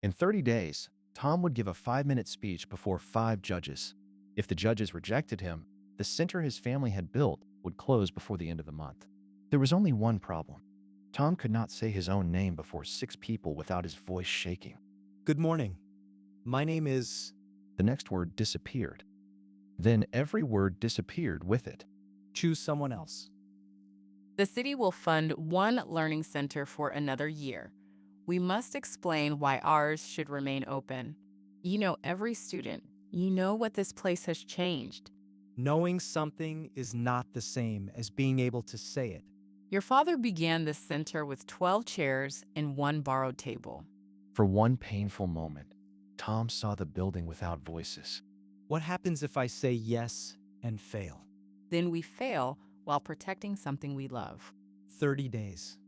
In 30 days, Tom would give a 5-minute speech before 5 judges. If the judges rejected him, the center his family had built would close before the end of the month. There was only one problem. Tom could not say his own name before 6 people without his voice shaking. Good morning. My name is... The next word disappeared. Then every word disappeared with it. Choose someone else. The city will fund one learning center for another year. We must explain why ours should remain open. You know every student. You know what this place has changed. Knowing something is not the same as being able to say it. Your father began this center with 12 chairs and one borrowed table. For one painful moment, Tom saw the building without voices. What happens if I say yes and fail? Then we fail while protecting something we love. 30 days.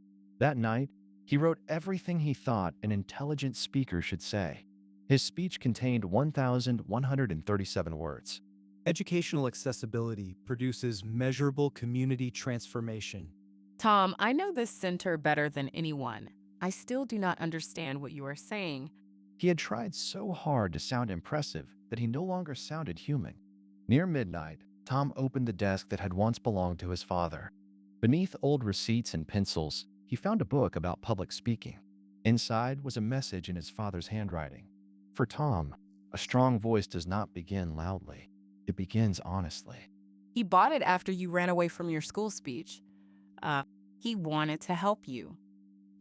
That night, he wrote everything he thought an intelligent speaker should say. His speech contained 1,137 words. Educational accessibility produces measurable community transformation. Tom, I know this center better than anyone. I still do not understand what you are saying. He had tried so hard to sound impressive that he no longer sounded human. Near midnight, Tom opened the desk that had once belonged to his father. Beneath old receipts and pencils, he found a book about public speaking. Inside was a message in his father's handwriting. For Tom, a strong voice does not begin loudly. It begins honestly. He bought it after you ran away from your school speech. He wanted to help you.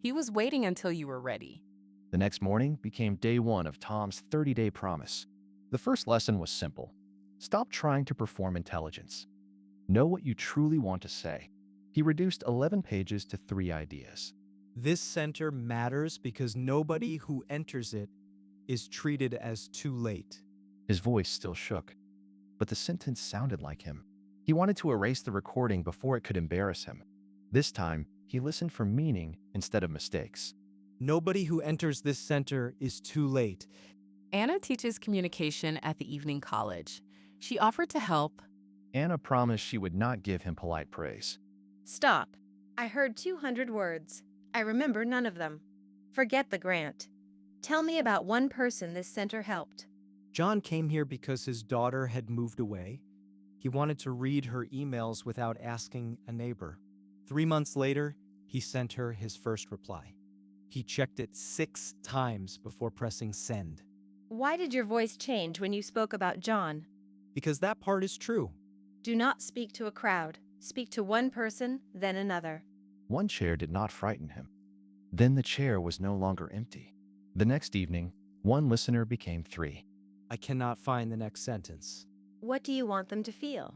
He was waiting until you were ready. The next morning became day 1 of Tom's 30-day promise. The first lesson was simple. Stop trying to perform intelligence. Know what you truly want to say. He reduced 11 pages to 3 ideas. This center matters because nobody who enters it is treated as too late. His voice still shook, but the sentence sounded like him. He wanted to erase the recording before it could embarrass him. This time, he listened for meaning instead of mistakes. Nobody who enters this center is too late. Anna teaches communication at the evening college. She offered to help. Anna promised she would not give him polite praise. Stop. I heard 200 words. I remember none of them. Forget the grant. Tell me about one person this center helped. John came here because his daughter had moved away. He wanted to read her emails without asking a neighbor. 3 months later, he sent her his first reply. He checked it 6 times before pressing send. Why did your voice change when you spoke about John? Because that part is true. Do not speak to a crowd. Speak to one person, then another. One chair did not frighten him. Then the chair was no longer empty. The next evening, one listener became 3. I cannot find the next sentence. What do you want them to feel?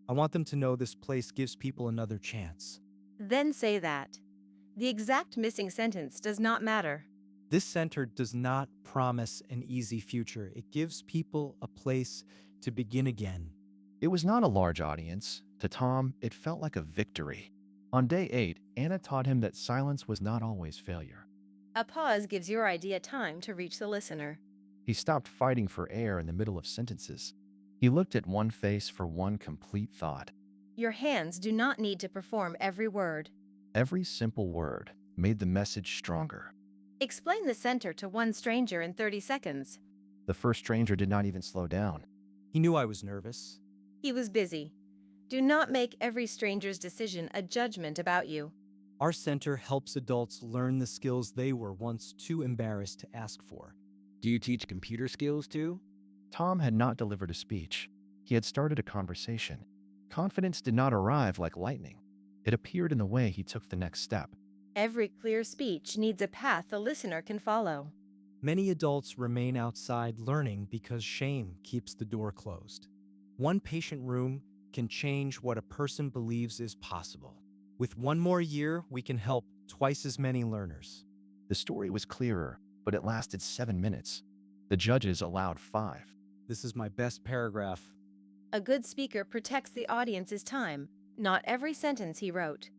I want them to know this place gives people another chance. Then say that. The exact missing sentence does not matter. This center does not promise an easy future. It gives people a place to begin again. It was not a large audience. To Tom, it felt like a victory. On day 8, Anna taught him that silence was not always failure. A pause gives your idea time to reach the listener. He stopped fighting for air in the middle of sentences. He looked at one face for one complete thought. Your hands do not need to perform every word. Every simple word made the message stronger. Explain the center to one stranger in 30 seconds. The first stranger did not even slow down. He knew I was nervous. He was busy. Do not make every stranger's decision a judgment about you. Our center helps adults learn the skills they were once too embarrassed to ask for. Do you teach computer skills too? Tom had not delivered a speech. He had started a conversation. Confidence did not arrive like lightning. It appeared in the way he took the next step. Every clear speech needs a path the listener can follow. Many adults remain outside learning because shame keeps the door closed. One patient room can change what a person believes is possible. With one more year, we can help twice as many learners. The story was clearer, but it lasted 7 minutes. The judges allowed 5. This is my best paragraph. A good speaker protects the audience's time, not every sentence he wrote.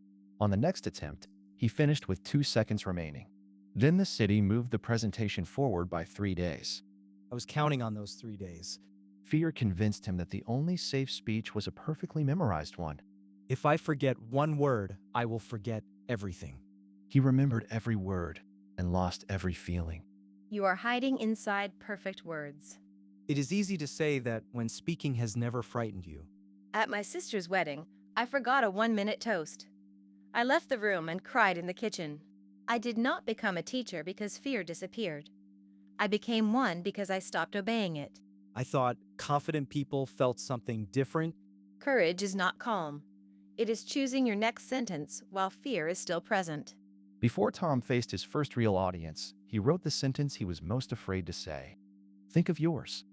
On the next attempt, he finished with 2 seconds remaining. Then the city moved the presentation forward by 3 days. I was counting on those 3 days. Fear convinced him that the only safe speech was a perfectly memorized one. If I forget one word, I will forget everything. He remembered every word and lost every feeling. You are hiding inside perfect words. It is easy to say that when speaking has never frightened you. At my sister's wedding, I forgot a 1-minute toast. I left the room and cried in the kitchen. I did not become a teacher because fear disappeared. I became one because I stopped obeying it. I thought confident people felt something different. Courage is not calm. It is choosing your next sentence while fear is still present. Before Tom faced his first real audience, he wrote the sentence he was most afraid to say. Think of yours.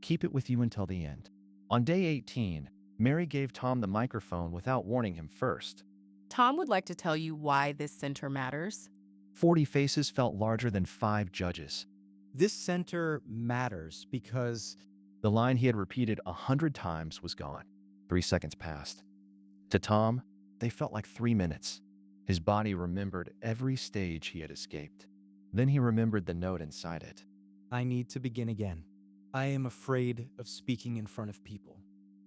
Keep it with you until the end. On day 18, Mary gave Tom the microphone without warning him first. Tom would like to tell you why this center matters. 40 faces felt larger than 5 judges. This center matters because The line he had repeated 100 times was gone. 3 seconds passed. To Tom, they felt like 3 minutes. His body remembered every stage he had escaped. Then he remembered the note inside it. I need to begin again. I am afraid of speaking in front of people.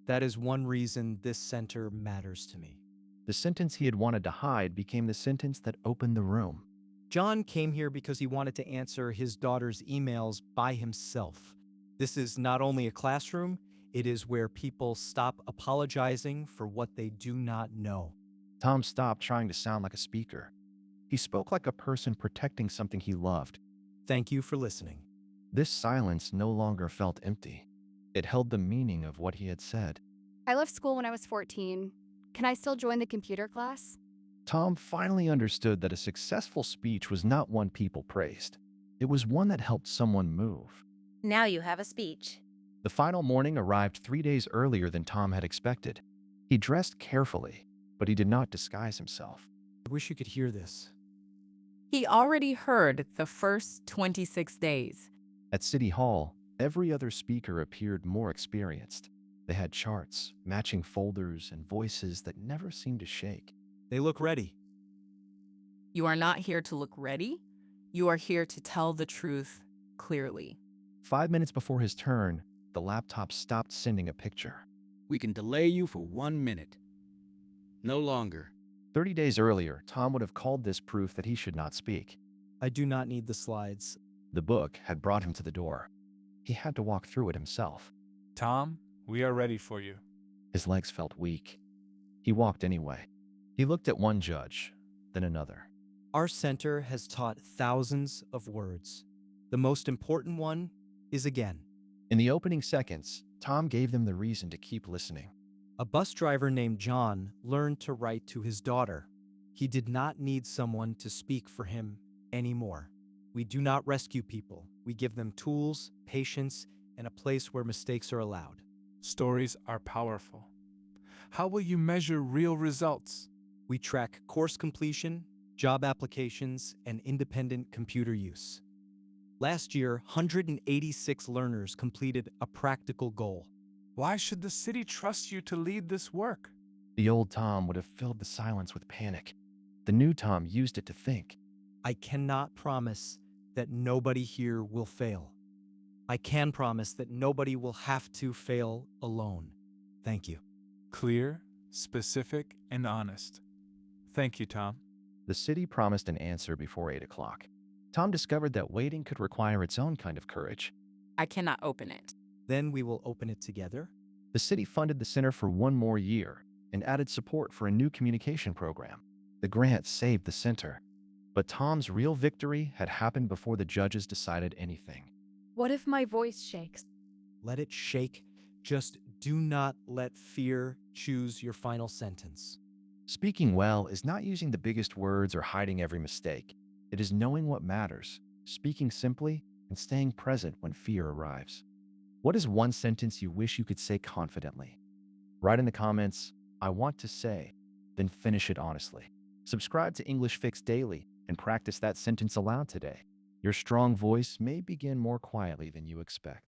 That is one reason this center matters to me. The sentence he had wanted to hide became the sentence that opened the room. John came here because he wanted to answer his daughter's emails by himself. This is not only a classroom, it is where people stop apologizing for what they do not know. Tom stopped trying to sound like a speaker. He spoke like a person protecting something he loved. Thank you for listening. This silence no longer felt empty. It held the meaning of what he had said. I left school when I was 14. Can I still join the computer class? Tom finally understood that a successful speech was not one people praised. It was one that helped someone move. Now you have a speech. The final morning arrived 3 days earlier than Tom had expected. He dressed carefully, but he did not disguise himself. I wish you could hear this. He already heard the first 26 days. At City Hall, every other speaker appeared more experienced. They had charts, matching folders, and voices that never seemed to shake. They look ready. You are not here to look ready. You are here to tell the truth clearly. 5 minutes before his turn, the laptop stopped sending a picture. We can delay you for 1 minute. No longer. 30 days earlier, Tom would have called this proof that he should not speak. I do not need the slides. The book had brought him to the door. He had to walk through it himself. Tom, we are ready for you. His legs felt weak. He walked anyway. He looked at one judge, then another. Our center has taught thousands of words. The most important one is again. In the opening seconds, Tom gave them the reason to keep listening. A bus driver named John learned to write to his daughter. He did not need someone to speak for him anymore. We do not rescue people. We give them tools, patience, and a place where mistakes are allowed. Stories are powerful. How will you measure real results? We track course completion, job applications, and independent computer use. Last year, 186 learners completed a practical goal. Why should the city trust you to lead this work? The old Tom would have filled the silence with panic. The new Tom used it to think. I cannot promise that nobody here will fail. I can promise that nobody will have to fail alone. Thank you. Clear, specific, and honest. Thank you, Tom. The city promised an answer before 8 o'clock. Tom discovered that waiting could require its own kind of courage. I cannot open it. Then we will open it together. The city funded the center for 1 more year and added support for a new communication program. The grant saved the center. But Tom's real victory had happened before the judges decided anything. What if my voice shakes? Let it shake. Just do not let fear choose your final sentence. Speaking well is not using the biggest words or hiding every mistake. It is knowing what matters, speaking simply, and staying present when fear arrives. What is one sentence you wish you could say confidently? Write in the comments, "I want to say," then finish it honestly. Subscribe to English Fix Daily and practice that sentence aloud today. Your strong voice may begin more quietly than you expect.